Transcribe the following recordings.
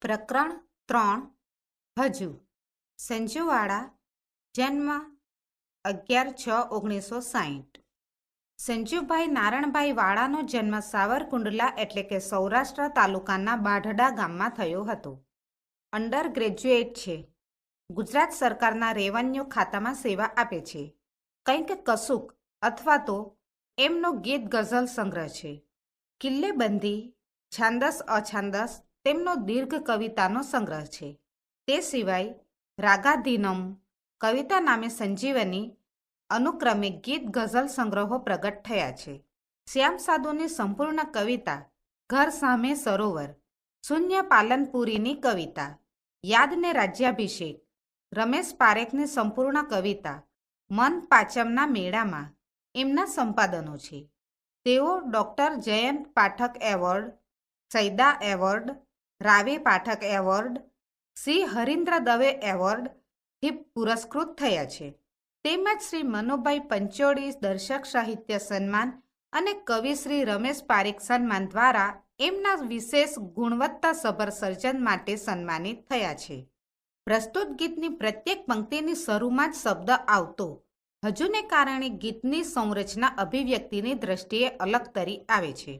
પ્રકરણ 3 હજુ સંજુવાડા જન્મ 11/6/1960 સંજુભાઈ નારણભાઈ વાળાનો જન્મ સાવરકુંડલા એટલે કે સૌરાષ્ટ્ર તાલુકાના બાઢડા ગામમાં થયો હતો. અંડર ગ્રેજ્યુએટ છે. ગુજરાત સરકારના રેવન્યુ ખાતામાં સેવા આપે છે. કંઈક કશુંક અથવા તો એમનો ગીત ગઝલ સંગ્રહ છે. કિલ્લેબંધી, છાંદસ અછાંદસ તેમનો દીર્ઘ કવિતાનો સંગ્રહ છે. તે સિવાય રાગાધીનમ, કવિતા નામે સંજીવની અનુક્રમે ગીત ગઝલ સંગ્રહો પ્રગટ થયા છે. શ્યામ સાધુની સંપૂર્ણ કવિતા ઘર સામે સરોવર, શૂન્ય પાલનપુરીની કવિતા યાદને રાજ્યાભિષેક, રમેશ પારેખની સંપૂર્ણ કવિતા મન પાંચમના મેળામાં એમના સંપાદનો છે. તેઓ ડૉક્ટર જયંત પાઠક એવોર્ડ, સૈદા એવોર્ડ, રાવે પાઠક એવોર્ડ, શ્રી હરીન્દ્ર દવે એવોર્ડથી પુરસ્કૃત થયા છે. તેમજ શ્રી મનુભાઈ પંચોળી દર્શક સાહિત્ય સન્માન અને કવિ શ્રી રમેશ પારેખ સન્માન દ્વારા એમના વિશેષ ગુણવત્તાસભર સર્જન માટે સન્માનિત થયા છે. પ્રસ્તુત ગીતની પ્રત્યેક પંક્તિની શરૂમાં જ શબ્દ આવતો હજુને કારણે ગીતની સંરચના અભિવ્યક્તિની દ્રષ્ટિએ અલગ તરી આવે છે.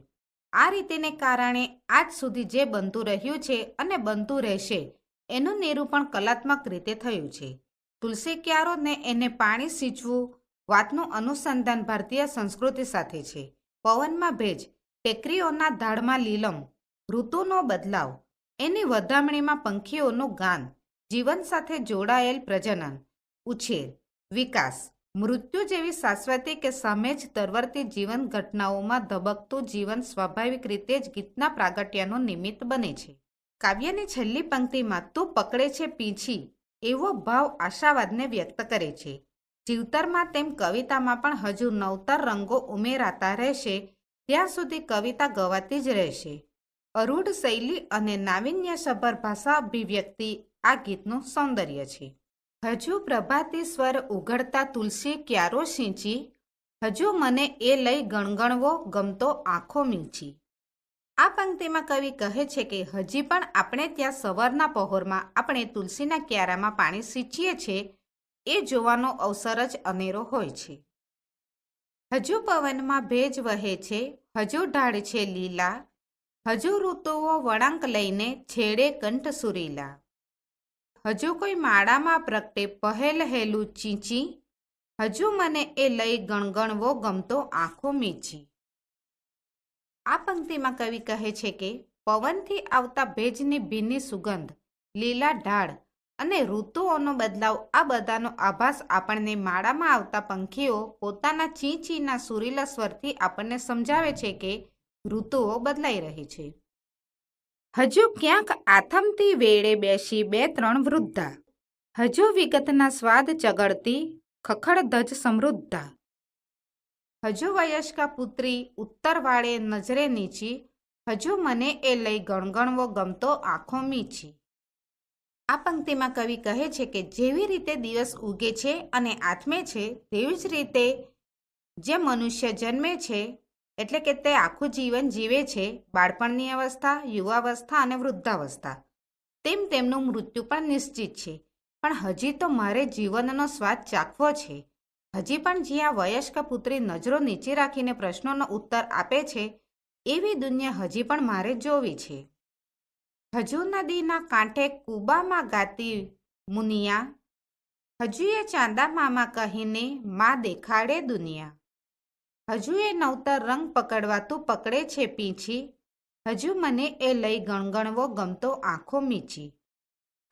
આ રીતેને કારણે આજ સુધી જે બનતું રહ્યું છે અને બનતું રહેશે એનું નિરૂપણ કલાત્મક રીતે થયું છે. તુલસી ક્યારો ને એને પાણી સિંચવું વાતનું અનુસંધાન ભારતીય સંસ્કૃતિ સાથે છે. પવનમાં ભેજ, ટેકરીઓના ધાડમાં લીલમ, ઋતુનો બદલાવ, એની વધામણીમાં પંખીઓનું ગાન, જીવન સાથે જોડાયેલ પ્રજનન, ઉછેર, વિકાસ, મૃત્યુ જેવી શાશ્વતી કે સામે જ તરવરતી જીવન ઘટનાઓમાં ધબકતું જીવન સ્વાભાવિક રીતે જ ગીતના પ્રાગટ્યનું નિમિત્ત બને છે. કાવ્યની છેલ્લી પંક્તિમાં તું પકડે છે પીંછી એવો ભાવ આશાવાદને વ્યક્ત કરે છે. જીવતરમાં તેમ કવિતામાં પણ હજુ નવતર રંગો ઉમેરાતા રહેશે ત્યાં સુધી કવિતા ગવાતી જ રહેશે. અરૂઢ શૈલી અને નાવીન્યસભર ભાષા અભિવ્યક્તિ આ ગીતનું સૌંદર્ય છે. હજુ પ્રભાતી સ્વર ઉઘડતા તુલસી ક્યારો સિંચી, હજુ મને એ લઈ ગણગણવો ગમતો આંખો મીંચી. આ પંક્તિમાં કવિ કહે છે કે હજી પણ આપણે ત્યાં સવારના પહોરમાં આપણે તુલસીના ક્યારામાં પાણી સિંચીએ છીએ એ જોવાનો અવસર જ અનેરો હોય છે. હજુ પવનમાં ભેજ વહે છે, હજુ ઢાળ છે લીલા, હજુ ઋતુઓ વળાંક લઈને છેડે કંઠ સુરીલા, હજુ કોઈ માળામાં પ્રગટે પહેલહેલું ચીંચી, હજુ મને એ લઈ ગણગણવો ગમતો આંખો મીંચી. આ પંક્તિમાં કવિ કહે છે કે પવનથી આવતા ભેજની ભીની સુગંધ, લીલા ઢાળ અને ઋતુઓનો બદલાવ આ બધાનો આભાસ આપણને માળામાં આવતા પંખીઓ પોતાના ચી ચીના સુરીલા સ્વરથી આપણને સમજાવે છે કે ઋતુઓ બદલાઈ રહી છે. હજુ ક્યાંક આથમતી વેળે બેસી 2-3 વૃદ્ધા, હજુ વિગતના સ્વાદ ચગળતી ખખડધજ સમૃદ્ધા, હજુ વયસ્કા પુત્રી ઉત્તર વાળે નજરે નીચી, હજુ મને એ લઈ ગણગણવો ગમતો આંખો મીંચી. આ પંક્તિમાં કવિ કહે છે કે જેવી રીતે દિવસ ઉગે છે અને આથમે છે તેવી જ રીતે જે મનુષ્ય જન્મે છે એટલે કે તે આખું જીવન જીવે છે, બાળપણની અવસ્થા, યુવાવસ્થા અને વૃદ્ધાવસ્થા, તેમ તેમનું મૃત્યુ પણ નિશ્ચિત છે. પણ હજી તો મારે જીવનનો સ્વાદ ચાખવો છે. હજી પણ જ્યાં વયસ્ક પુત્રી નજરો નીચે રાખીને પ્રશ્નોનો ઉત્તર આપે છે એવી દુનિયા હજી પણ મારે જોવી છે. હજુ નદીના કાંઠે કુબામાં ગાતી મુનિયા, હજુ એ ચાંદા મામા કહીને માં દેખાડે દુનિયા, હજુ એ નવતર રંગ પકડવા તું પકડે છે પીંછી, હજુ મને એ લઈ ગણગણવો ગમતો આંખો મીંચી.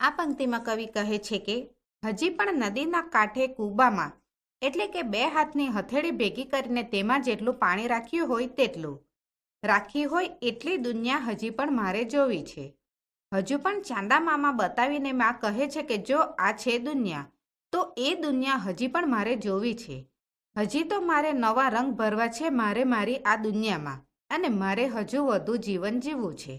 આ પંક્તિમાં કવિ કહે છે કે હજી પણ નદીના કાંઠે કુબામાં એટલે કે 2 હાથની હથેળી ભેગી કરીને તેમાં જેટલું પાણી રાખ્યું હોય તેટલું રાખી હોય એટલી દુનિયા હજી પણ મારે જોવી છે. હજુ પણ ચાંદા મામા બતાવીને માં કહે છે કે જો આ છે દુનિયા તો એ દુનિયા હજી પણ મારે જોવી છે. હજી તો મારે નવા રંગ ભરવા છે મારે મારી આ દુનિયામાં અને મારે હજુ વધુ જીવન જીવવું છે.